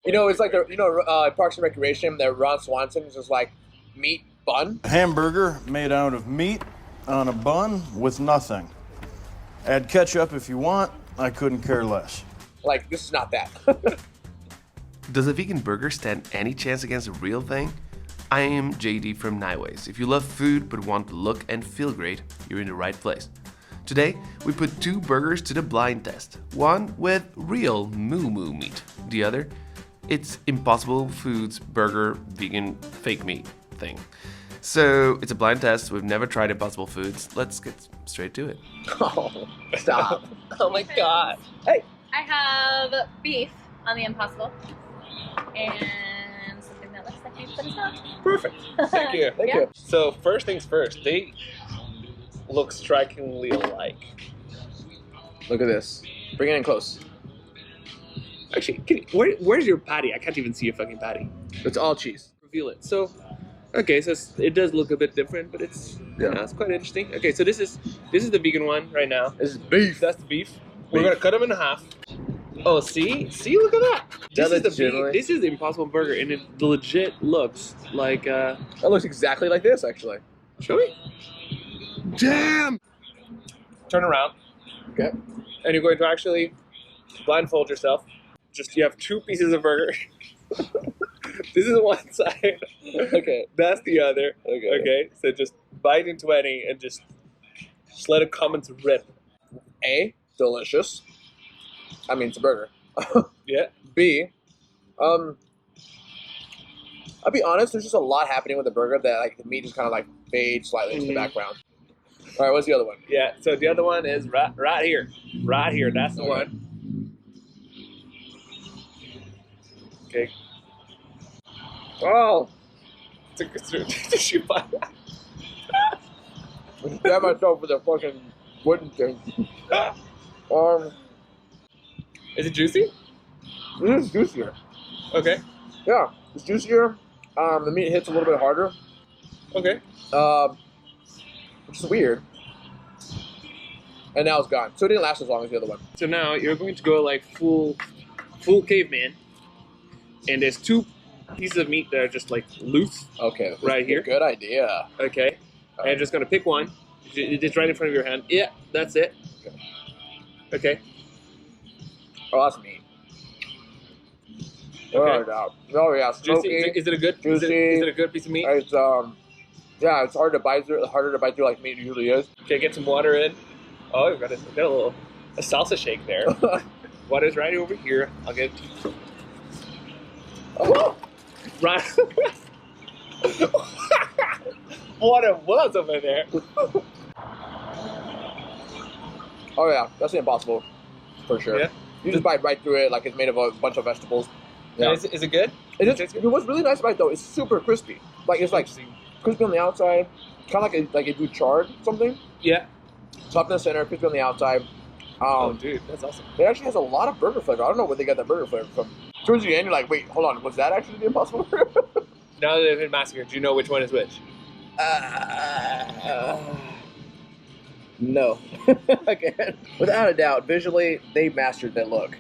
You know, it's like Parks and Recreation. That Ron Swanson's just like meat bun. A hamburger made out of meat on a bun with nothing. Add ketchup if you want. I couldn't care less. Like, this is not that. Does a vegan burger stand any chance against a real thing? I am JD from Nyways. If you love food but want to look and feel great, you're in the right place. Today, we put 2 burgers to the blind test. One with real moo meat. The other, it's Impossible Foods Burger vegan fake meat thing. So, it's a blind test. We've never tried Impossible Foods. Let's get straight to it. Oh, stop. Oh my god. Hey. I have beef on the Impossible. And something that looks like beef, but it's not. Perfect. Thank you. Thank you. So first things first, they look strikingly alike. Look at this. Bring it in close. Actually, where's your patty? I can't even see your fucking patty. It's all cheese. Reveal it. So, okay, so it does look a bit different, but it's quite interesting. Okay, so this is the vegan one right now. This is beef. That's the beef. We're gonna cut them in half. Oh, see, look at that. This is the beef. This is the Impossible Burger, and it legit looks like. That looks exactly like this, actually. Show me. Damn. Turn around. Okay. And you're going to actually blindfold yourself. You have 2 pieces of burger. This is one side. Okay. That's the other. Okay. Okay. So just bite into any and just let it come into rip. A, delicious. I mean, it's a burger. Yeah. B, I'll be honest, there's just a lot happening with the burger that like the meat is kind of like fade slightly into the background. All right, what's the other one? Yeah. So the other one is right here. Right here. That's the one. Okay. Oh, Did you buy that? I stabbed myself with a fucking wooden thing. Is it juicy? This is juicier. Okay. Yeah, it's juicier. The meat hits a little bit harder. Okay. Which is weird. And now it's gone. So it didn't last as long as the other one. So now you're going to go like full caveman, and there's 2 pieces of meat that are just like loose. Okay. Right here. Good idea. Okay. And you're just gonna pick one. It's right in front of your hand. Yeah, that's it. Okay. Oh, that's meat. Okay. Oh yeah, smoky. Juicy. Is it a good? Juicy. Is it a good piece of meat? It's yeah, it's hard to bite through. Harder to bite through like meat usually is. Okay, get some water in. Oh, you've got a salsa shake there. Water's right over here. I'll get. Oh. Right. Water was over there. Oh yeah, that's Impossible for sure. Yeah. You just bite right through it like it's made of a bunch of vegetables. Yeah. Is it good? What's really nice about it though, it's super crispy. Like it's like crispy on the outside, kind of like if you charred something. Yeah. Tough in the center, crispy on the outside. Oh, dude, that's awesome. It actually has a lot of burger flavor. I don't know where they got that burger flavor from. Towards the end, you're like, wait, hold on, was that actually the Impossible Burger? Now that they've been massacred, do you know which one is which? No. Again, without a doubt, visually, they mastered that look.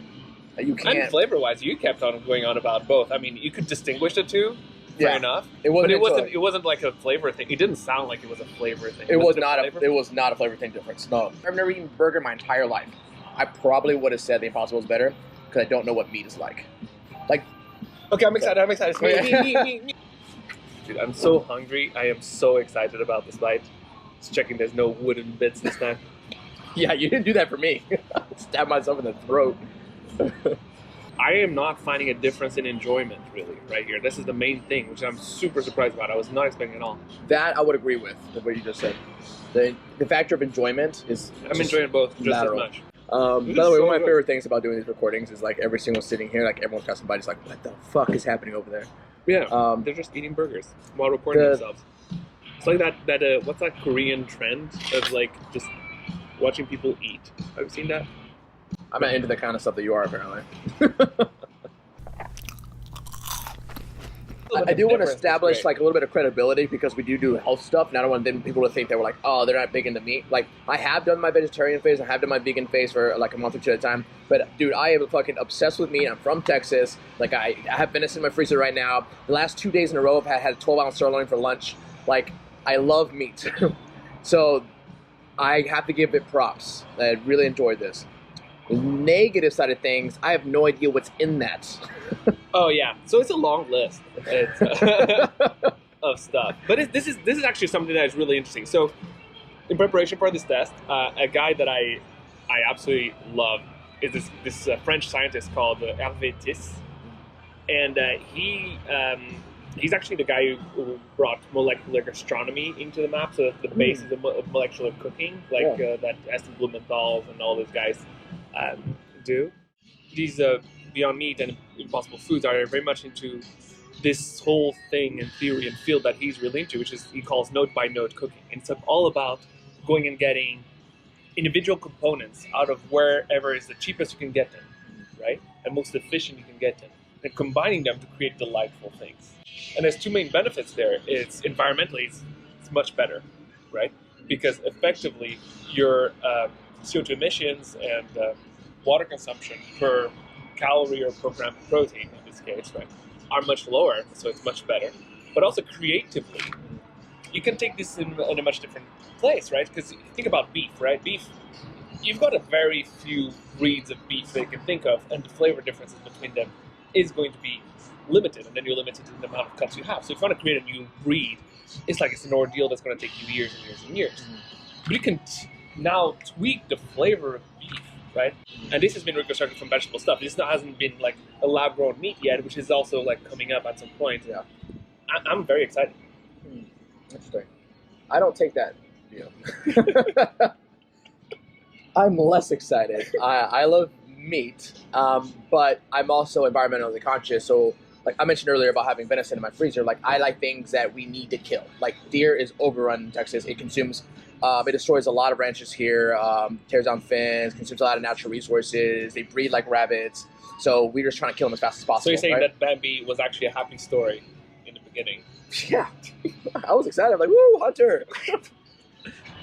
You can't. And flavor-wise, you kept on going on about both. I mean, you could distinguish the 2. Fair enough. It wasn't like a flavor thing. It didn't sound like it was a flavor thing. It was not a flavor thing difference. No. I've never eaten burger my entire life. I probably would have said the Impossible is better because I don't know what meat is like. Like. Okay, I'm excited. It's me. Dude, I'm so hungry. I am so excited about this bite. Just checking there's no wooden bits this time. Yeah, you didn't do that for me. I stabbed myself in the throat. I am not finding a difference in enjoyment, really, right here. This is the main thing, which I'm super surprised about. I was not expecting at all. That I would agree with what you just said. The factor of enjoyment is. I'm enjoying both just lateral. as much. By the way, one of my favorite things about doing these recordings is like every single sitting here, like everyone's got somebody just like, what the fuck is happening over there? Yeah, they're just eating burgers while recording themselves. It's like that. What's that Korean trend of like just watching people eat? Have you seen that? I'm not into the kind of stuff that you are, apparently. I do want to difference is establish great. like a little bit of credibility because we do health stuff, and I don't want people to think that we're like, oh, they're not big into meat. Like, I have done my vegetarian phase, I have done my vegan phase for like a month or two at a time. But dude, I am fucking obsessed with meat. I'm from Texas. Like, I have venison in my freezer right now. The last 2 days in a row, I've had a 12-ounce sirloin for lunch. Like, I love meat, so I have to give it props. I really enjoyed this. The negative side of things, I have no idea what's in that. Oh yeah, so it's a long list of stuff. But this is actually something that is really interesting. So, in preparation for this test, a guy that I absolutely love is this French scientist called Hervé Tiss, and he's actually the guy who brought molecular gastronomy into the map. So the basis of molecular cooking, like that Eston Blumenthal and all those guys do. These Beyond Meat and Impossible Foods are very much into this whole thing and theory and field that he's really into, which is he calls node by node cooking. And it's all about going and getting individual components out of wherever is the cheapest you can get them, right? And most efficient you can get them, and combining them to create delightful things. And there's two main benefits there. It's environmentally, it's much better, right? Because effectively your CO2 emissions and water consumption per calorie or per gram of protein, in this case, right, are much lower, so it's much better. But also creatively, you can take this in a much different place, right? Because think about beef, right? Beef, you've got a very few breeds of beef that you can think of, and the flavor differences between them is going to be limited, and then you're limited in the amount of cuts you have. So if you want to create a new breed, it's an ordeal that's going to take you years and years and years. But you can now tweak the flavor of beef, right? And this has been reconstructed from vegetable stuff. This hasn't been like a lab-grown meat yet, which is also like coming up at some point. Yeah, I'm very excited. Interesting. I don't take that view. I'm less excited. I love meat, but I'm also environmentally conscious. So, like I mentioned earlier about having venison in my freezer, like I like things that we need to kill. Like deer is overrun in Texas. It consumes, it destroys a lot of ranches here, tears down fins, consumes a lot of natural resources. They breed like rabbits. So we're just trying to kill them as fast as possible. So you're saying right? that Bambi was actually a happy story in the beginning? Yeah. I was excited. I'm like, woo, hunter.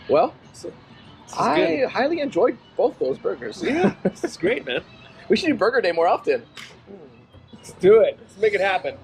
Well, I highly enjoyed both those burgers. Yeah, this is great, man. We should do Burger Day more often. Let's do it. Let's make it happen.